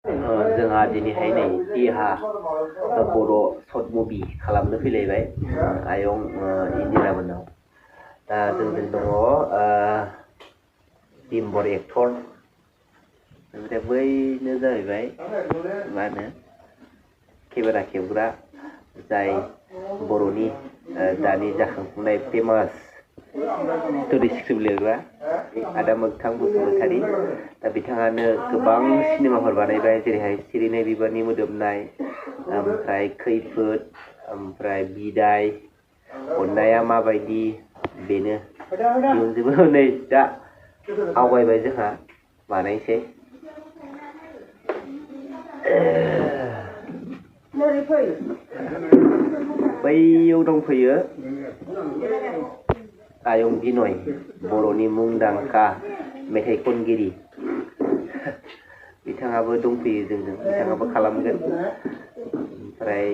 जोंहा दिनैहाय नै देहा बर' सर्ट मुभि खालामनो फैलायबाय आयं इन्दिरा मोननाव दा जोंजों दङ बिम्बर एक्टर ओमफ्राय बैनो जाहैबाय मा होनो केमेरा खेबग्रा जाय बर'नि दानि जाखांफुनाय फेमास स्ट'रि स्क्रिप्ट लिरग्रा आदा मोगथां बसुमतारी दा बिथाङानो गोबां सिनेमाफोर बानायबाय जेरैहाय सिरिनाय बिबारनि मोदोमनाय ओमफ्राय खैफोद ओमफ्राय बिदाय अननाया माबायदि बेनो इयुनजोबो नै दा आवगायबाय जोंहा बानायसै बैयाव दंफैयो आयं बिनय बर'नि मुंदांखा मेथाइ खनगिरि बिथाङाबो दंफैयो जोंजों बिथाङाबो खालामगोन ओमफ्राय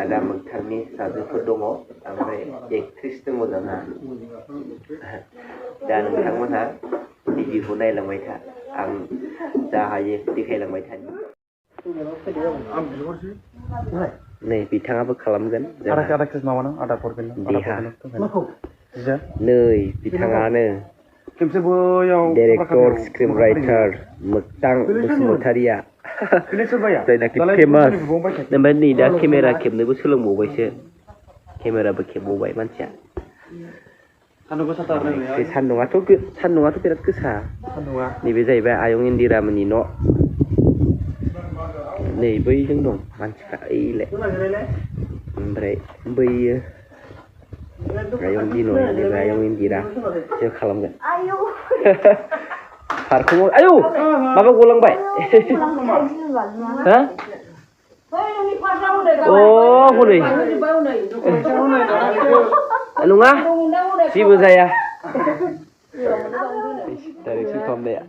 आदा मोगथांनि फिसाजोफोर दङ ओमफ्राय एक्ट्रिस दङ जोंहा दा नोंथांमोनहा भिडिअखौ नायलांबाय था आं जा हायो देखायलांबाय थानि नै बिथाङाबो खालामगोन देहा नै बिथाङानो डाइरेक्टर स्क्रिप्ट राइटार मोगथां बसुमतारिया जायनाखि फेमास ओमफ्राय नै दा केमेरा खेबनोबो सोलोंबावबायसो केमेराबो खेबबावबाय मानसिया सान्दुङाथ' बिराद गोसा नैबे जाहैबाय आयं इन्दिरामोननि न' नै बैजों दं मानसिफ्रा ओइलाय ओमफ्राय बैयो आयं बिनय नैबे आयं इन्दिरा बिसोर खालामगोन फारखौ आयौ माबा गलांबाय हनै नङा जेबो जाया डाइरेक्सन खालामनाया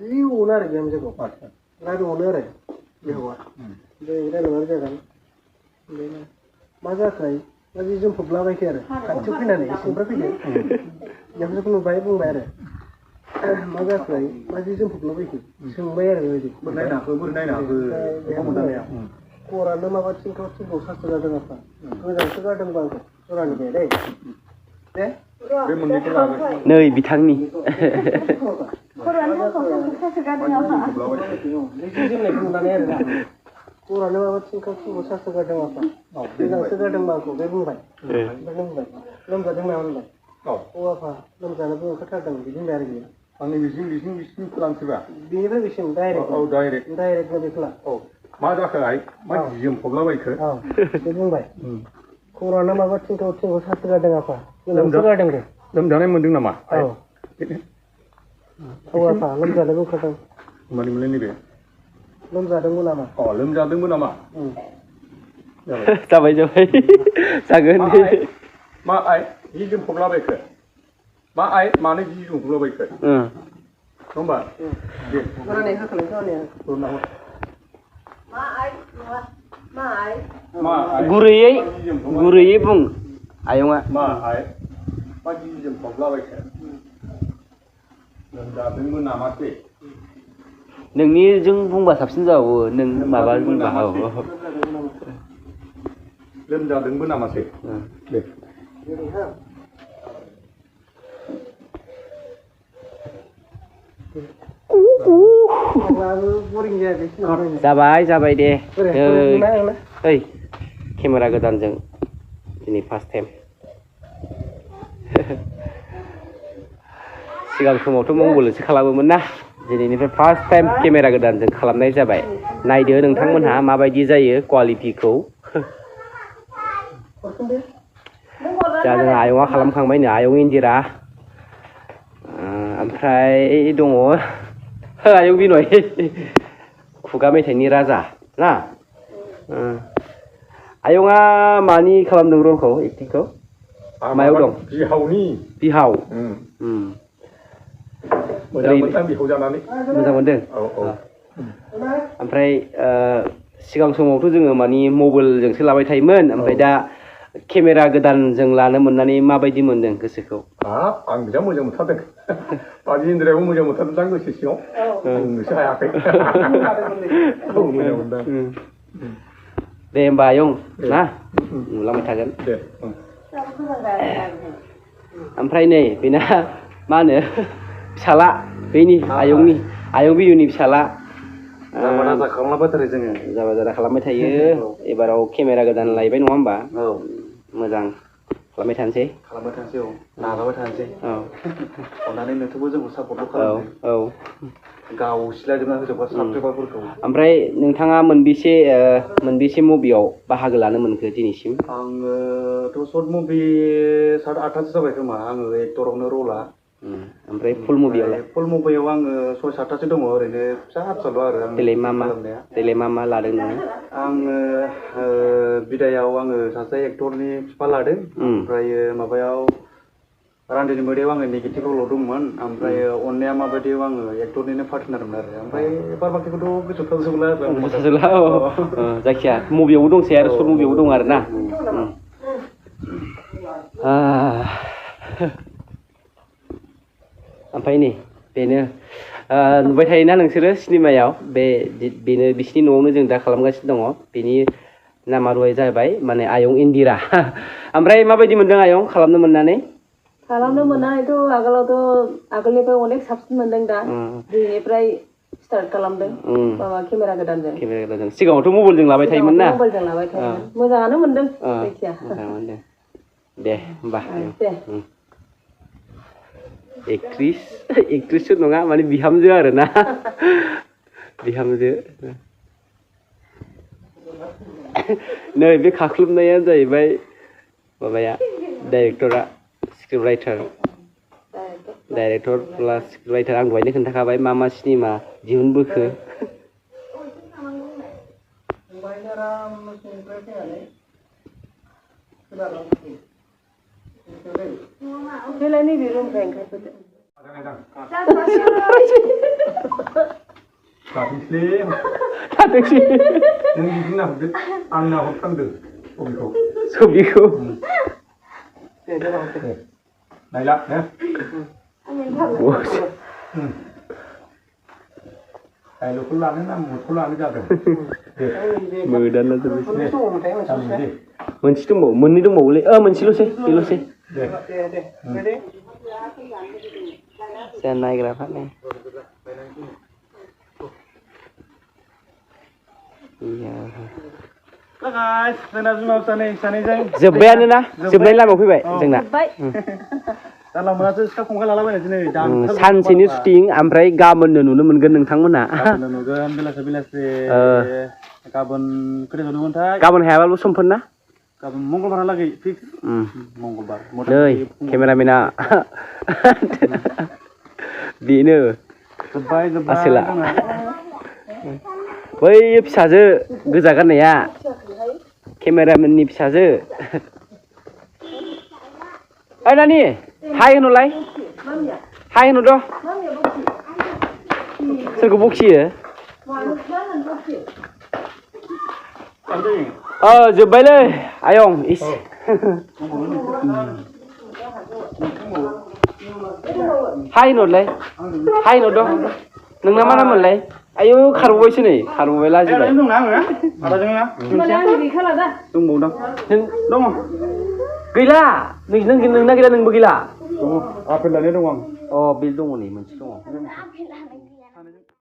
मा जाखो जि जोंफबलाबायखो आरो खाथियाव फैनानै सिंफ्रा फैदो बिहामजोखौ नुबाय बुंबाय आरो मा जाखो मा जि जोंफबलाबायखो सोंबाय आरो खरानो माबा थिंख्लाव थिंख्लाव सासो जादों आफा मोजांसो जादोंबा आंखौ जरानि दे दे नै बिथांनि खरानो माबा थिंख्लाव थिंख्लाव सासो जादों आफा मोजांसो जादोंबा आंखौ बे बुंबाय ओमफ्राय नों बुंबाय लोमजादों नामा होनबाय औ आफा लोमजानोबो ओंखारथारदों बिदि होनबाय आरो बियो आंनि बिसिं खालामसैबा बेनिफ्राय बिसिम डाइरेक्ट बेखौला औ मा जाखोहाय मा जोंफबलाबायखो औ बे बुंबाय खरानो माबा थिंख्लाव थिंख्लाव सासो जादों आफा लोमजादों दे लोमजानाय मोनदों नामा औ आफा लोमजानोबो ओंखारदों मानि मोनलाय नैबे लोमजादोंमोन नामा लोमजादोंमोन नामा जाबाय जागोन मा आइ जि जोंफबलाबायखो मा आइ मानो जि जोंफबलाबायखो होमबा दे गुरैयै बुं आयंआ मा आइ मा जि जोंफबलाबायखो लोमजादोंमोन नामासै नोंनिजों बुंबा साबसिन जाबावो नों माबा बुंबा लोमजादोंबो नामासै दे जाबाय दे ओइ केमेरा गोदानजों दिनै फार्स्ट टाइम सिगां समावथ' मबाइलसो खालामोमोन ना दिनैनिफ्राय फार्स्ट टाइम केमेरा गोदानजों खालामनाय जाबाय नायदो नोंथांमोनहा माबायदि जायो क्वालिटिखौ दा जोंहा आयंआ खालामखांबायनो आयं इन्दिरा ओमफ्राय दङ आयं बिनय खुगा मेथाइनि राजा ना आयंआ मानि खालामदों रलखौ एक्टिंखौ मायाव दं बिहाव मोजां मोनदों ओमफ्राय सिगां समावथ' जोङो मानि मबाइलजोंसो लाबाय थायोमोन ओमफ्राय दा केमेरा गोदानजों लानो मोननानै माबायदि मोनदों गोसोखौ? हाब आं बिराद मोजां मोनथारदों बाजि इन्द्रायाबो मोजां मोनथारदों गोसो सिङाव बुंनोसो हायाखै औ मोजां मोनदों दे होमबा आयं ना नुलांबाय थागोन दे ओमफ्राय नै बेना मा होनो फिसाला बेनि आयं बियुनि फिसाला जाबा दाजा खालामलाबाय थारो जोङो जाबा जादा खालामबाय थायो एबाराव केमेरा गोदान लायबाय नङा होमबा औ मोजां खालामबाय थानोसै औ नाजाबाय थानोसै औ अननानै नोंथांबो जोंखौ सापर्टल' औ खालामदो औ गाव सिलायजोबना होजोबबा साबसक्राइबारफोरखौ ओमफ्राय नोंथाङा मोनबेसे मुभियाव बाहागो लानो मोनखो दिनैसिम? आङोथ' सर्ट मुभि 7-8थासो जाबाय खोमा आङो एक्टरावनो रला ओमफ्राय फुल मुभियावलाय? फुल मुभियाव आङो 6-7थासो दङ ओरैनो फिसा फिसाल' आरो आं देलाय मा लादों नोङो? आङो बिदायाव आङो सासे एक्टरनि बिफा लादों ओमफ्राय माबायाव रान्दिनि मोदैयाव आङो नेगेटिभ रलाव दंमोन ओमफ्राय अननाया माबायदियाव आङो एक्टरनिनो पार्टनारमोन आरो ओमफ्राय बारबाखिखौथ' गोसोआव थाजोबला जायखिया मुभियावबो दंसै आरो सर्ट मुभियावबो दं आरो ना ओमफ्राय नै बेनो नुबाय थायोना नोंसोरो सिनेमायाव बेनो बिसिनि न'आवनो जों दा खालामगासिनो दङ बेनि नामा जाहैबाय माने आयं इन्दिरा ओमफ्राय माबायदि मोनदों आयं खालामनो मोननानै? खालामनो मोननानैथ' आगोलनिफ्राय अनेक साबसिन मोनदों दा दिनैनिफ्राय स्टार्ट खालामदों माबा केमेरा गोदानजों सिगाङावथ' मबाइलजों लाबाय थायोमोन ना मबाइलजों लाबाय थायोमोन मोजाङानो मोनदों जायखिया दे होमबा दे एक्ट्रिसथ' नङा माने बिहामजो आरो ना बिहामजो नै बे खाख्लुबनाया जाहैबाय माबाया डाइरेक्टरा डाइरेक्टर प्लास स्क्रिप्ट राइटार आं दहायनो खोन्थाखाबाय मा सिनेमा दिहुनबोखो बेलाय नैबे रुमनिफ्राय ओंखारबोदो थाथोंसै नों बिदि नाहरदो आं नाहरफ्लांदों सबिखौ नायला डाइलगखौ लानो ना मुडखौ लानो जादों मोदानला जोबबाय मोनसे दंबावो मोननै दंबावोलै मोनसेल'सै बेल'सै जोंहा नायग्राफ्रा नै जोब्बायानो ना जोबनायनि लामायाव फैबाय जोंना सानसेनि शुटिं ओमफ्राय गाबोननो नुनो मोनगोन नोंथांमोना गाबोन हायाबाबो समफोर ना गाबोन मंगलबारहालागै फिक्स मंगलबार नै केमेरामेना बेनो आसोला बै फिसाजो गोजा गाननाया केमेरामेननि फिसाजो ओइ नानि हाय होनलाय हाय होनद' सोरखौ बखियो जोब्बायलै आयं इस हाय होनहरलाय हाय होनहरद' नोंना मा नाममोनलाय आयौ खारबावबायसो नै खारबावबाय लाजिबाय दंबावदां दङ गैला नोंना गैला नोंबो गैला आपेल लानाय दं आं बे दङ नै मोनसे दङ